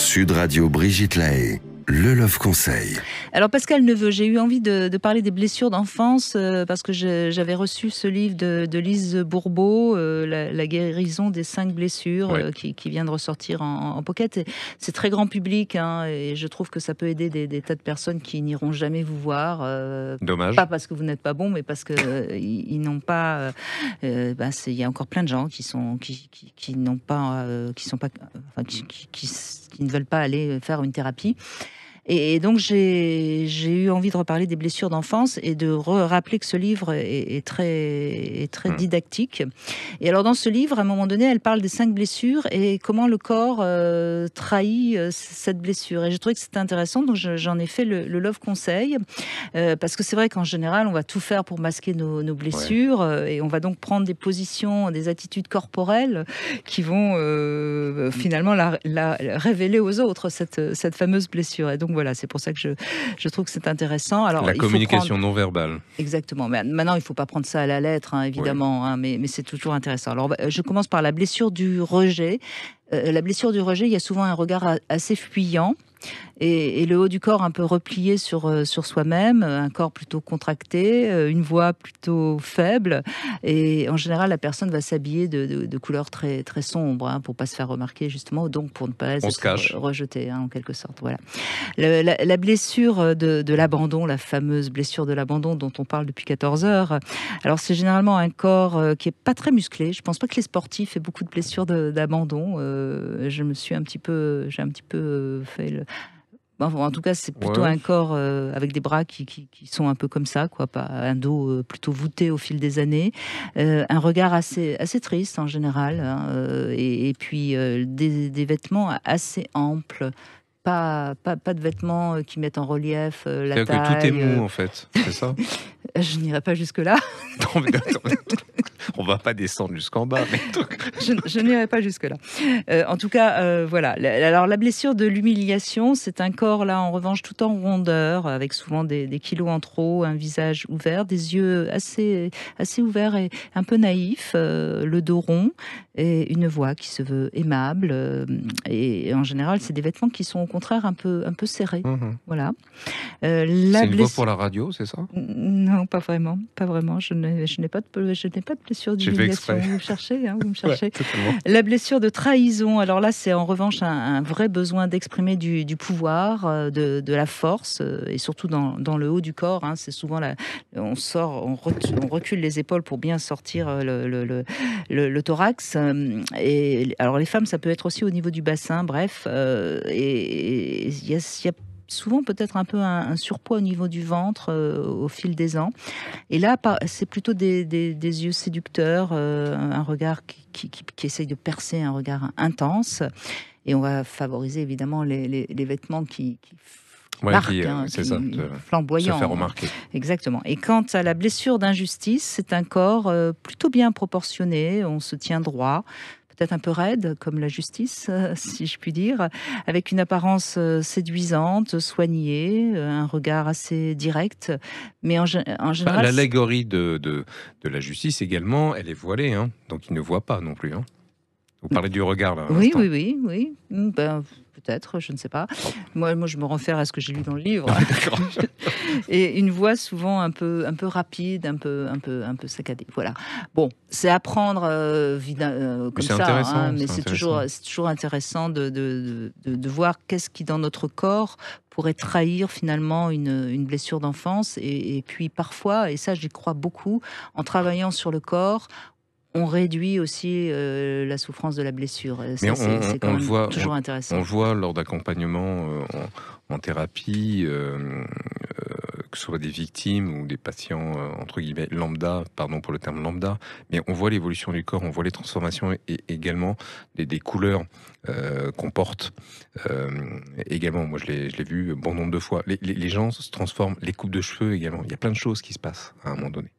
Sud Radio, Brigitte Lahaye. Le Love Conseil. Alors Pascal Neveu, j'ai eu envie de parler des blessures d'enfance parce que j'avais reçu ce livre de Lise Bourbeau, la guérison des 5 blessures, qui vient de ressortir en pocket. C'est très grand public et je trouve que ça peut aider des tas de personnes qui n'iront jamais vous voir. Dommage. Pas parce que vous n'êtes pas bon, mais parce que ils n'ont pas. Il y a encore plein de gens qui n'ont pas, qui ne veulent pas aller faire une thérapie. Et donc, j'ai eu envie de reparler des blessures d'enfance et de rappeler que ce livre est très didactique. Et alors, dans ce livre, à un moment donné, elle parle des 5 blessures et comment le corps trahit cette blessure. Et j'ai trouvé que c'était intéressant, donc j'en ai fait le Love Conseil. Parce que c'est vrai qu'en général, on va tout faire pour masquer nos blessures et on va donc prendre des positions, des attitudes corporelles qui vont finalement la révéler aux autres, cette fameuse blessure. Et donc, voilà, c'est pour ça que je trouve que c'est intéressant. Alors, la communication non verbale. Exactement. Mais maintenant, il ne faut pas prendre ça à la lettre, évidemment, mais c'est toujours intéressant. Alors, je commence par la blessure du rejet. La blessure du rejet, il y a souvent un regard assez fuyant. Et le haut du corps un peu replié sur soi-même, un corps plutôt contracté, une voix plutôt faible. Et en général, la personne va s'habiller de couleurs très, très sombres pour ne pas se faire remarquer, justement, donc pour ne pas être rejeté, en quelque sorte. Voilà. La blessure de l'abandon, la fameuse blessure de l'abandon dont on parle depuis 14 heures, alors c'est généralement un corps qui n'est pas très musclé. Je ne pense pas que les sportifs aient beaucoup de blessures d'abandon. J'ai un petit peu fait en tout cas, c'est plutôt un corps avec des bras qui sont un peu comme ça, pas un dos plutôt voûté au fil des années, un regard assez triste en général, et puis des vêtements assez amples. Pas de vêtements qui mettent en relief la taille. C'est-à-dire que tout est mou, en fait, c'est ça? Je n'irai pas jusque-là. Non, mais on va pas descendre jusqu'en bas. Mais... je n'irai pas jusque-là. En tout cas, voilà. Alors, la blessure de l'humiliation, c'est un corps, là, en revanche, tout en rondeur, avec souvent des kilos en trop, un visage ouvert, des yeux assez ouverts et un peu naïfs, le dos rond, et une voix qui se veut aimable. Et en général, c'est des vêtements qui sont, au contraire, un peu serrés. Voilà. C'est une voix pour la radio, c'est ça? Non, pas vraiment. Je n'ai pas de blessure d'humiliation. Vous me cherchez. La blessure de trahison. Alors là, c'est en revanche un vrai besoin d'exprimer du pouvoir, de la force, et surtout dans le haut du corps. C'est souvent on recule les épaules pour bien sortir le thorax. Et alors les femmes, ça peut être aussi au niveau du bassin. Bref, et il y a souvent peut-être un peu un surpoids au niveau du ventre au fil des ans. Et là, c'est plutôt des yeux séducteurs, un regard qui essaye de percer, un regard intense. Et on va favoriser évidemment les vêtements qui marquent, c'est ça, flamboyants. Se faire remarquer. Exactement. Et quant à la blessure d'injustice, c'est un corps plutôt bien proportionné, on se tient droit, peut-être un peu raide, comme la justice, si je puis dire, avec une apparence séduisante, soignée, un regard assez direct, mais en général... L'allégorie de la justice également, elle est voilée, donc il ne voit pas non plus. Vous parlez du regard, là. Oui. Peut-être, je ne sais pas. Moi, je me réfère à ce que j'ai lu dans le livre. Et une voix souvent un peu rapide, un peu saccadée. Voilà. Bon, c'est à prendre comme ça, mais c'est toujours intéressant de voir qu'est-ce qui dans notre corps pourrait trahir finalement une blessure d'enfance. Et puis parfois, et ça j'y crois beaucoup, en travaillant sur le corps, on réduit aussi la souffrance de la blessure. Ça, c'est quand même toujours intéressant. On le voit lors d'accompagnement en thérapie, que ce soit des victimes ou des patients, entre guillemets, lambda, pardon pour le terme lambda, mais on voit l'évolution du corps, on voit les transformations et également des couleurs qu'on porte. Également, moi je l'ai vu bon nombre de fois. Les gens se transforment, les coupes de cheveux également. Il y a plein de choses qui se passent à un moment donné.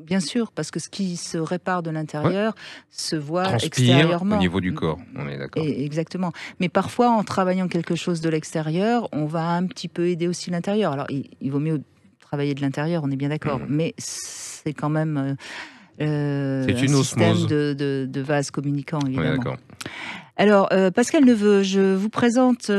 Bien sûr, parce que ce qui se répare de l'intérieur se voit transpire extérieurement. Au niveau du corps, on est d'accord. Exactement. Mais parfois, en travaillant quelque chose de l'extérieur, on va un petit peu aider aussi l'intérieur. Alors, il vaut mieux travailler de l'intérieur, on est bien d'accord. Mais c'est quand même c'est une un système osmose de vase communicant, évidemment. On est d'accord. Alors, Pascal Neveu, je vous présente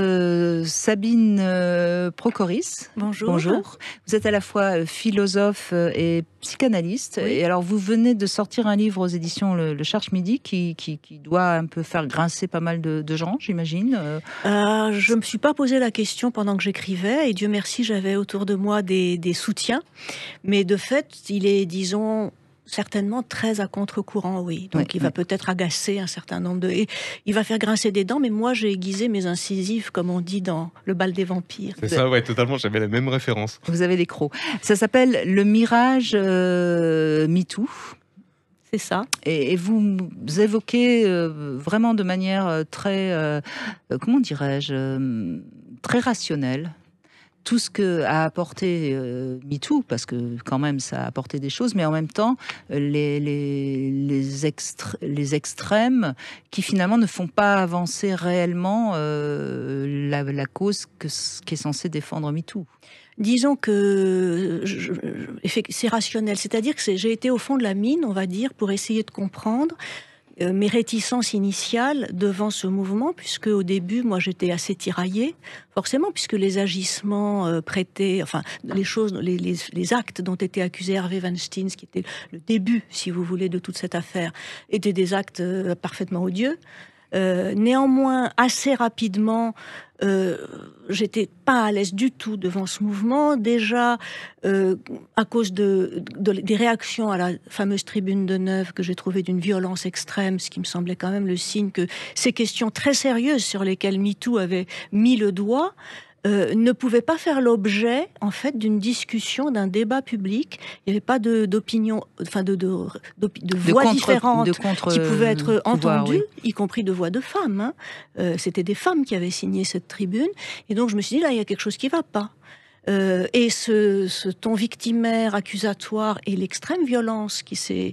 Sabine Procoris. Bonjour. Bonjour. Vous êtes à la fois philosophe et psychanalyste. Oui. Et alors, vous venez de sortir un livre aux éditions Le Cherche-Midi qui doit un peu faire grincer pas mal de gens, j'imagine. Je ne me suis pas posé la question pendant que j'écrivais, et Dieu merci, j'avais autour de moi des soutiens. Mais de fait, il est, disons, certainement très à contre-courant, oui. Donc il va peut-être agacer un certain nombre de... Et il va faire grincer des dents, mais moi j'ai aiguisé mes incisives, comme on dit dans Le bal des vampires. C'est ça, ouais, totalement, j'avais la même référence. Vous avez les crocs. Ça s'appelle Le Mirage MeToo. C'est ça. Et vous évoquez vraiment de manière très, comment dirais-je, très rationnelle tout ce que a apporté MeToo, parce que quand même ça a apporté des choses, mais en même temps les extrêmes qui finalement ne font pas avancer réellement la cause qui est censée défendre MeToo. Disons que c'est rationnel, c'est-à-dire que j'ai été au fond de la mine, on va dire, pour essayer de comprendre mes réticences initiales devant ce mouvement, puisque au début, moi, j'étais assez tiraillée, forcément, puisque les agissements prêtés, enfin, les choses, les actes dont était accusé Harvey Weinstein, ce qui était le début, si vous voulez, de toute cette affaire, étaient des actes parfaitement odieux. Néanmoins, assez rapidement, j'étais pas à l'aise du tout devant ce mouvement. Déjà, à cause des réactions à la fameuse tribune de Neuve que j'ai trouvée d'une violence extrême, ce qui me semblait quand même le signe que ces questions très sérieuses sur lesquelles MeToo avait mis le doigt ne pouvaient pas faire l'objet, en fait, d'une discussion, d'un débat public. Il n'y avait pas d'opinion, enfin de voix différentes qui pouvaient être entendues, y compris de voix de femmes. Hein. C'était des femmes qui avaient signé cette tribune. Et donc, je me suis dit, là, il y a quelque chose qui ne va pas. Et ce ton victimaire, accusatoire et l'extrême violence qui s'est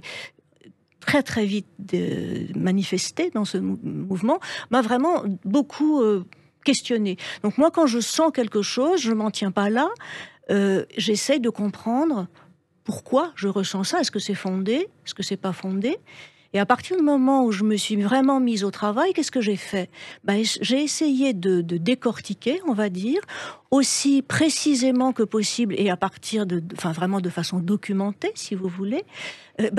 très très vite manifestée dans ce mouvement m'a vraiment beaucoup questionner. Donc moi, quand je sens quelque chose, je m'en tiens pas là. J'essaye de comprendre pourquoi je ressens ça. Est-ce que c'est fondé? Est-ce que c'est pas fondé? Et à partir du moment où je me suis vraiment mise au travail, qu'est-ce que j'ai fait? J'ai essayé de décortiquer, on va dire, aussi précisément que possible et à partir enfin vraiment de façon documentée, si vous voulez.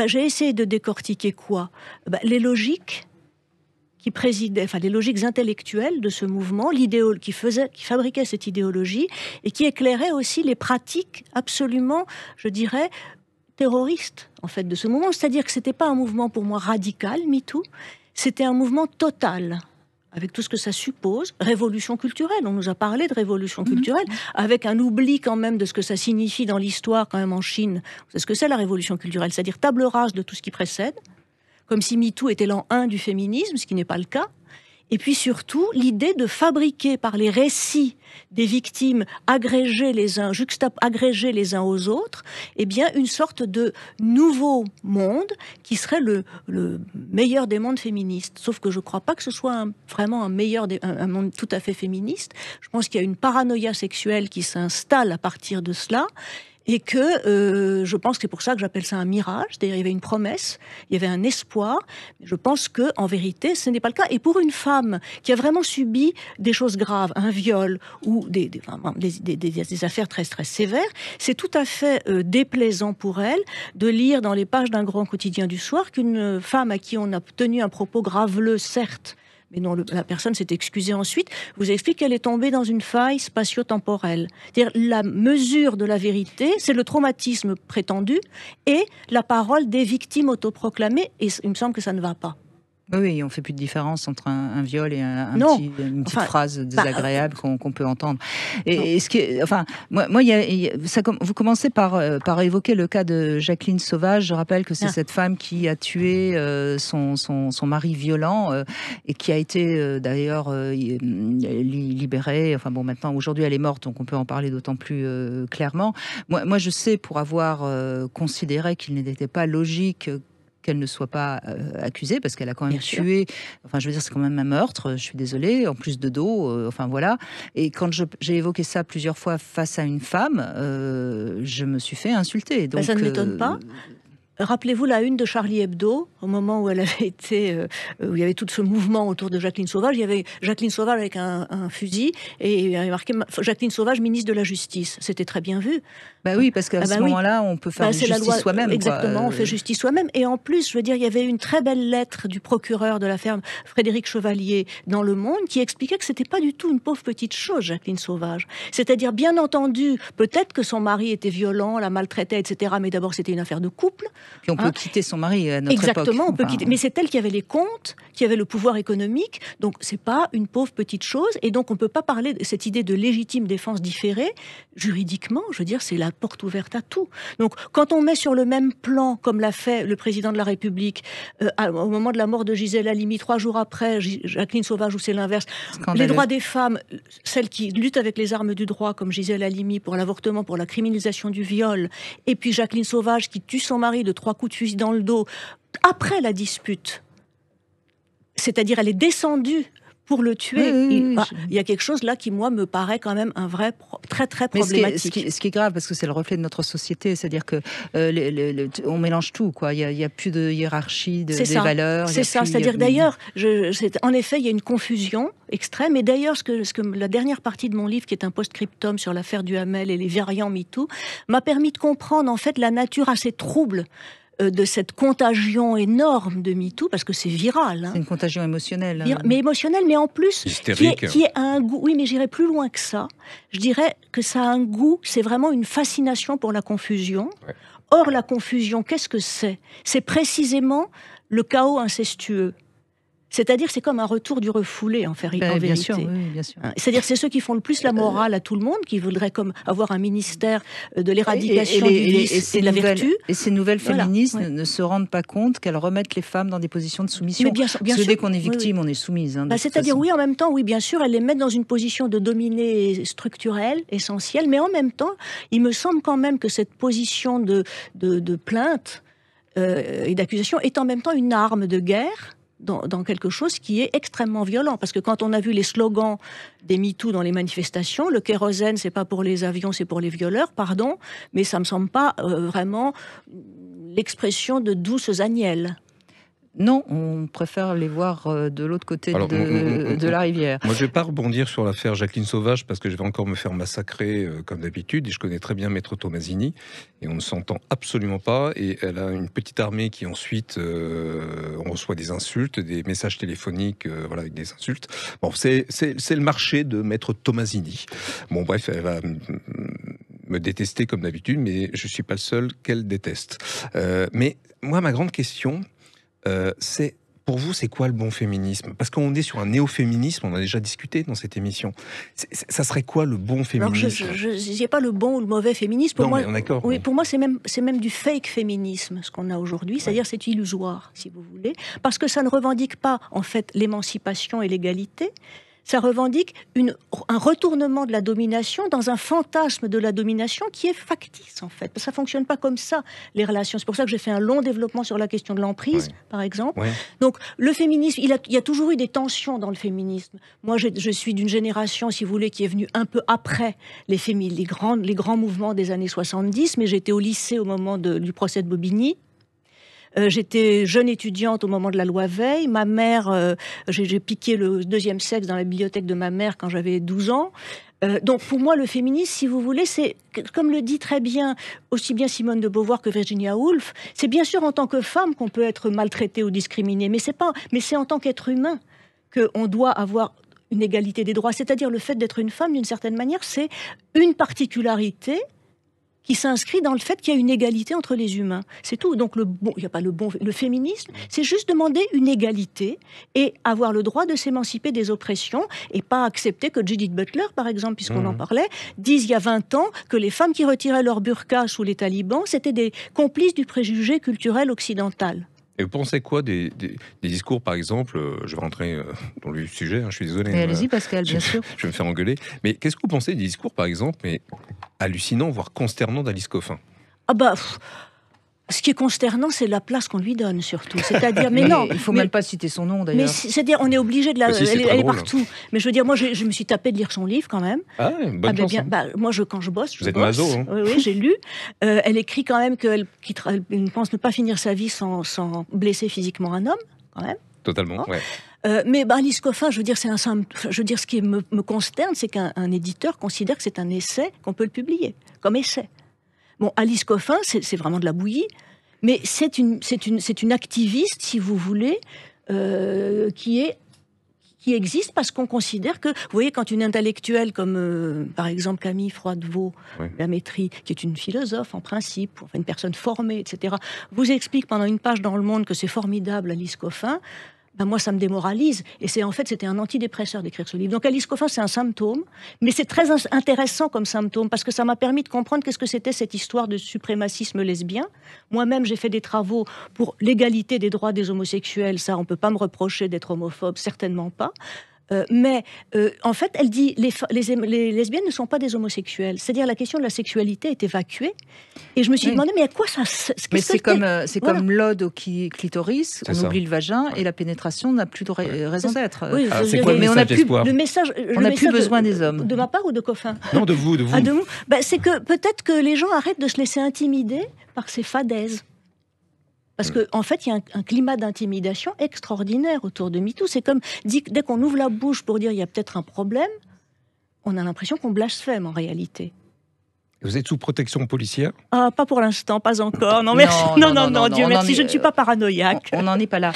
J'ai essayé de décortiquer quoi? Les logiques qui présidait, enfin les logiques intellectuelles de ce mouvement, qui fabriquait cette idéologie et qui éclairait aussi les pratiques absolument, je dirais, terroristes en fait de ce mouvement. C'est-à-dire que c'était pas un mouvement pour moi radical, MeToo, c'était un mouvement total. Avec tout ce que ça suppose, révolution culturelle. On nous a parlé de révolution culturelle, avec un oubli quand même de ce que ça signifie dans l'histoire quand même en Chine. C'est ce que c'est la révolution culturelle, c'est-à-dire table rase de tout ce qui précède, comme si MeToo était l'an 1 du féminisme, ce qui n'est pas le cas. Et puis surtout, l'idée de fabriquer par les récits des victimes agrégés les uns aux autres, eh bien une sorte de nouveau monde qui serait le meilleur des mondes féministes. Sauf que je ne crois pas que ce soit vraiment un monde tout à fait féministe. Je pense qu'il y a une paranoïa sexuelle qui s'installe à partir de cela. Et que je pense que c'est pour ça que j'appelle ça un mirage. C'est-à-dire, il y avait une promesse, il y avait un espoir. Mais je pense que, en vérité, ce n'est pas le cas. Et pour une femme qui a vraiment subi des choses graves, un viol ou des affaires très très sévères, c'est tout à fait déplaisant pour elle de lire dans les pages d'un grand quotidien du soir qu'une femme à qui on a tenu un propos graveleux, certes, mais non, la personne s'est excusée ensuite, vous explique qu'elle est tombée dans une faille spatio-temporelle. C'est-à-dire, la mesure de la vérité, c'est le traumatisme prétendu et la parole des victimes autoproclamées, et il me semble que ça ne va pas. Oui, on ne fait plus de différence entre un viol et une petite phrase désagréable qu'on peut entendre. Et ce qui est, enfin, vous commencez par évoquer le cas de Jacqueline Sauvage. Je rappelle que c'est cette femme qui a tué son mari violent et qui a été d'ailleurs libérée. Enfin bon, maintenant, aujourd'hui, elle est morte, donc on peut en parler d'autant plus clairement. Moi, je sais, pour avoir considéré qu'il n'était pas logique qu'elle ne soit pas accusée, parce qu'elle a quand même tué, enfin je veux dire, c'est quand même un meurtre, je suis désolée, en plus de dos, enfin voilà. Et quand j'ai évoqué ça plusieurs fois face à une femme, je me suis fait insulter. Donc, ça ne m'étonne pas. Rappelez-vous la une de Charlie Hebdo, au moment où elle avait été, où il y avait tout ce mouvement autour de Jacqueline Sauvage. Il y avait Jacqueline Sauvage avec un fusil et il y avait marqué Jacqueline Sauvage, ministre de la Justice. C'était très bien vu. Bah oui, parce qu'à ce moment-là, on peut faire justice soi-même. Exactement, on fait justice soi-même. Et en plus, je veux dire, il y avait une très belle lettre du procureur de l'affaire Frédéric Chevalier dans Le Monde qui expliquait que c'était pas du tout une pauvre petite chose, Jacqueline Sauvage. C'est-à-dire, bien entendu, peut-être que son mari était violent, la maltraitait, etc. Mais d'abord, c'était une affaire de couple. Puis on peut quitter son mari à notre époque. Exactement, on peut quitter. Mais c'est elle qui avait les comptes, qui avait le pouvoir économique. Donc, c'est pas une pauvre petite chose. Et donc, on peut pas parler de cette idée de légitime défense différée. Juridiquement, je veux dire, c'est la porte ouverte à tout. Donc, quand on met sur le même plan, comme l'a fait le président de la République, au moment de la mort de Gisèle Halimi, 3 jours après, Jacqueline Sauvage, ou c'est l'inverse, les droits des femmes, celles qui luttent avec les armes du droit, comme Gisèle Halimi pour l'avortement, pour la criminalisation du viol, et puis Jacqueline Sauvage qui tue son mari de 3 coups de fusil dans le dos, après la dispute. C'est-à-dire, elle est descendue pour le tuer. Il y a quelque chose là qui, moi, me paraît quand même un vrai, très problématique. Mais ce qui est grave, parce que c'est le reflet de notre société, c'est-à-dire que on mélange tout, quoi. Il y a plus de hiérarchie des valeurs. C'est ça. C'est-à-dire d'ailleurs, en effet, il y a une confusion extrême. Et d'ailleurs, ce que la dernière partie de mon livre, qui est un post-scriptum sur l'affaire Duhamel et les variants MeToo, m'a permis de comprendre en fait la nature assez trouble de cette contagion énorme de MeToo, parce que c'est viral. C'est une contagion émotionnelle. Mais émotionnelle, mais en plus, hystérique. Qui a un goût. Oui, mais j'irais plus loin que ça. Je dirais que ça a un goût, c'est vraiment une fascination pour la confusion. Ouais. Or, la confusion, qu'est-ce que c'est ? C'est précisément le chaos incestueux. C'est-à-dire, c'est comme un retour du refoulé, en vérité. Bien sûr, oui, bien sûr. C'est-à-dire, c'est ceux qui font le plus la morale à tout le monde, qui voudraient comme avoir un ministère de l'éradication du vice et de la vertu. Et ces nouvelles féministes ne se rendent pas compte qu'elles remettent les femmes dans des positions de soumission. Mais bien sûr, dès qu'on est victime, on est soumise. C'est-à-dire, oui, en même temps, oui, bien sûr, elles les mettent dans une position de dominée structurelle, essentielle, mais en même temps, il me semble quand même que cette position de plainte et d'accusation est en même temps une arme de guerre dans quelque chose qui est extrêmement violent. Parce que quand on a vu les slogans des MeToo dans les manifestations, le kérosène, c'est pas pour les avions, c'est pour les violeurs, pardon, mais ça me semble pas vraiment l'expression de douces agnelles. Non, on préfère les voir de l'autre côté de la rivière. Moi, je ne vais pas rebondir sur l'affaire Jacqueline Sauvage parce que je vais encore me faire massacrer comme d'habitude. Et je connais très bien Maître Tomasini et on ne s'entend absolument pas. Et elle a une petite armée qui ensuite, on reçoit des insultes, des messages téléphoniques avec des insultes. Bon, c'est le marché de Maître Tomasini. Bon, bref, elle va me détester comme d'habitude, mais je ne suis pas le seul qu'elle déteste. Mais moi, ma grande question... pour vous, c'est quoi le bon féminisme ? Parce qu'on est sur un néo-féminisme, on a déjà discuté dans cette émission. Ça serait quoi le bon féminisme ? Alors, je n'y ai pas le bon ou le mauvais féminisme. Pour moi, d'accord. Oui, pour moi, c'est même du fake féminisme, ce qu'on a aujourd'hui. C'est-à-dire, c'est illusoire, si vous voulez. Parce que ça ne revendique pas, en fait, l'émancipation et l'égalité. Ça revendique un retournement de la domination dans un fantasme de la domination qui est factice, en fait. Ça ne fonctionne pas comme ça, les relations. C'est pour ça que j'ai fait un long développement sur la question de l'emprise, par exemple. Ouais. Donc, le féminisme, il y a toujours eu des tensions dans le féminisme. Moi, je suis d'une génération, si vous voulez, qui est venue un peu après les grands mouvements des années 70, mais j'étais au lycée au moment du procès de Bobigny. J'étais jeune étudiante au moment de la loi Veil. Ma mère, j'ai piqué le deuxième sexe dans la bibliothèque de ma mère quand j'avais 12 ans. Donc pour moi, le féminisme, si vous voulez, c'est, comme le dit très bien, aussi bien Simone de Beauvoir que Virginia Woolf, c'est bien sûr en tant que femme qu'on peut être maltraité ou discriminé, mais c'est en tant qu'être humain qu'on doit avoir une égalité des droits. C'est-à-dire le fait d'être une femme, d'une certaine manière, c'est une particularité qui s'inscrit dans le fait qu'il y a une égalité entre les humains. C'est tout. Donc il n'y a pas le féminisme, c'est juste demander une égalité et avoir le droit de s'émanciper des oppressions et pas accepter que Judith Butler, par exemple, puisqu'on en parlait, dise il y a 20 ans que les femmes qui retiraient leur burqa sous les talibans, c'était des complices du préjugé culturel occidental. Et vous pensez quoi des discours, par exemple, je vais rentrer dans le sujet, je suis désolé. Mais allez-y, Pascal, bien sûr. Je vais me faire engueuler. Mais qu'est-ce que vous pensez des discours, par exemple, mais hallucinants, voire consternants d'Alice Coffin ? Ah bah, Ce qui est consternant, c'est la place qu'on lui donne, surtout. C'est-à-dire, mais non. Il ne faut même pas citer son nom, d'ailleurs. Mais c'est-à-dire, on est obligé de la... Si, elle est drôle. partout. Mais je veux dire, moi, je me suis tapé de lire son livre, quand même. Ah, bonne chance. Moi, quand je bosse, Vous êtes maso, hein. Oui, j'ai lu. Elle écrit quand même qu'elle pense ne pas finir sa vie sans blesser physiquement un homme, quand même. Totalement, ouais. Mais Alice Coffin, je veux dire, ce qui me consterne, c'est qu'un éditeur considère que c'est un essai, qu'on peut le publier, comme essai. Bon, Alice Coffin, c'est vraiment de la bouillie, mais c'est une activiste, si vous voulez, qui existe parce qu'on considère que, vous voyez, quand une intellectuelle comme, par exemple, Camille Froidevaux, la Métrie, qui est une philosophe en principe, enfin une personne formée, etc., vous explique pendant une page dans Le Monde que c'est formidable, Alice Coffin, ben moi, ça me démoralise. Et c'était un antidépresseur d'écrire ce livre. Donc, Alice Coffin, c'est un symptôme, mais c'est très intéressant comme symptôme, parce que ça m'a permis de comprendre qu'est-ce que c'était cette histoire de suprémacisme lesbien. Moi-même, j'ai fait des travaux pour l'égalité des droits des homosexuels. Ça, on ne peut pas me reprocher d'être homophobe, certainement pas. Mais en fait, elle dit les lesbiennes ne sont pas des homosexuels. C'est-à-dire la question de la sexualité est évacuée. Et je me suis demandé, mais à quoi ça... Mais c'est comme l'ode au clitoris, on oublie le vagin et la pénétration n'a plus de raison d'être. Oui, mais on n'a plus le message. On n'a plus besoin des hommes. De ma part ou de Coffin? Non, de vous. Ah, de vous. C'est que peut-être que les gens arrêtent de se laisser intimider par ces fadaises. Parce qu'en fait, il y a un climat d'intimidation extraordinaire autour de MeToo. C'est comme, dès qu'on ouvre la bouche pour dire il y a peut-être un problème, on a l'impression qu'on blasphème en réalité. Vous êtes sous protection policière? Ah, pas pour l'instant, pas encore. Non, merci. Non, Dieu merci, je ne suis pas paranoïaque. On n'en est pas là.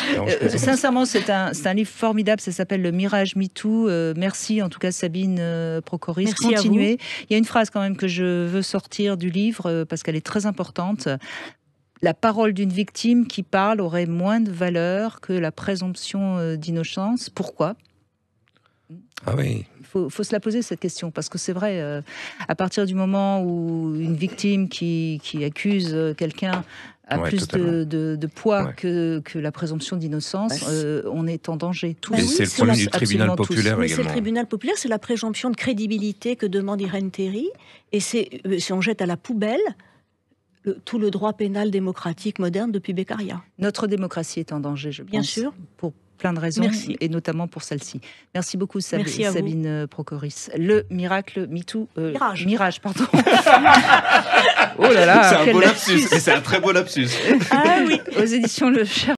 Sincèrement, c'est un livre formidable, ça s'appelle Le Mirage MeToo. Merci en tout cas Sabine Procoris. Merci. Continuez. Il y a une phrase quand même que je veux sortir du livre parce qu'elle est très importante. La parole d'une victime qui parle aurait moins de valeur que la présomption d'innocence. Pourquoi ? Ah oui. Il faut se la poser cette question, parce que c'est vrai, à partir du moment où une victime qui accuse quelqu'un a plus de poids que la présomption d'innocence, on est en danger. Et c'est le problème du tribunal populaire également. C'est le tribunal populaire, c'est la présomption de crédibilité que demande Irène Théry, et si on jette à la poubelle tout le droit pénal démocratique moderne depuis Beccaria. Notre démocratie est en danger, je pense. Bien sûr. Pour plein de raisons, merci. Et notamment pour celle-ci. Merci beaucoup, Merci Sabine Procoris. Le miracle MeToo... Mirage, pardon. Oh là là, c'est un beau lapsus, c'est un très beau lapsus. Ah oui. Aux éditions Le Cher.